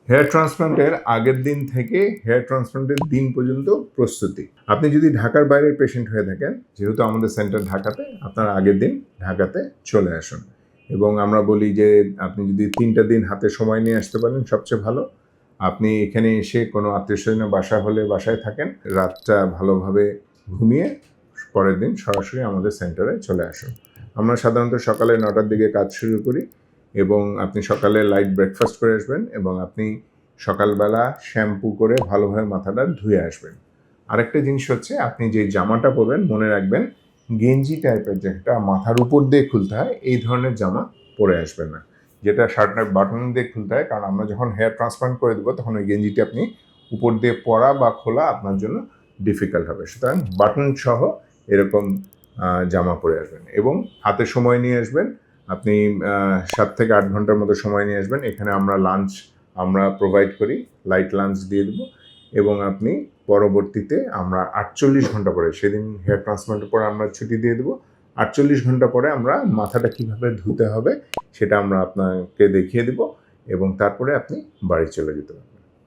Hair ট্রান্সপ্লান্টের আগের দিন থেকে হেয়ার ট্রান্সপ্লান্টের দিন পর্যন্ত প্রস্তুতি। আপনি যদি ঢাকার বাইরের পেশেন্ট হয়ে থাকেন, যেহেতু আমাদের সেন্টার ঢাকাতে, আপনার আগের দিন ঢাকাতে চলে আসুন। এবং আমরা বলি যে আপনি যদি 3টা দিন হাতে সময় নিয়ে আসতে পারেন সবচেয়ে ভালো। আপনি এখানে এসে কোনো আত্মীয়স্বজনের বাসা হলে বাসায় থাকেন, রাতটা ভালোভাবে ঘুমিয়ে পরের দিন সরাসরি আমাদের সেন্টারে চলে আসুন। আমরা সাধারণত সকালে 9টার দিকে কাজ শুরু করি এবং আপনি সকালে লাইট ব্রেকফাস্ট করে আসবেন এবং আপনি সকালবেলা শ্যাম্পু করে ভালোভাবে মাথাটা ধুয়ে আসবেন। আরেকটা জিনিস হচ্ছে, আপনি যে জামাটা পরবেন মনে রাখবেন গেঞ্জি টাইপের, যেটা মাথার উপর দিয়ে খুলতে হয়, এই ধরনের জামা পরে আসবেন না, যেটা শার্টের বাটন দিয়ে খুলতে হয়, কারণ আমরা যখন হেয়ার ট্রান্সপ্লান্ট করে দেবো তখন ওই গেঞ্জিটি আপনি উপর দিয়ে পরা বা খোলা আপনার জন্য ডিফিকাল্ট হবে। সুতরাং বাটন সহ এরকম জামা পরে আসবেন এবং হাতে সময় নিয়ে আসবেন। আপনি 7 থেকে 8 ঘন্টার মতো সময় নিয়ে আসবেন। এখানে আমরা প্রোভাইড করি, লাইট লাঞ্চ দিয়ে দেবো এবং আপনি পরবর্তীতে আমরা 48 ঘন্টা পরে, সেদিন হেয়ার ট্রান্সপ্লান্টের পরে আমরা ছুটি দিয়ে দেবো। 48 ঘন্টা পরে আমরা মাথাটা কীভাবে ধুতে হবে সেটা আমরা আপনাকে দেখিয়ে দেবো এবং তারপরে আপনি বাড়ি চলে যেতে পারবেন।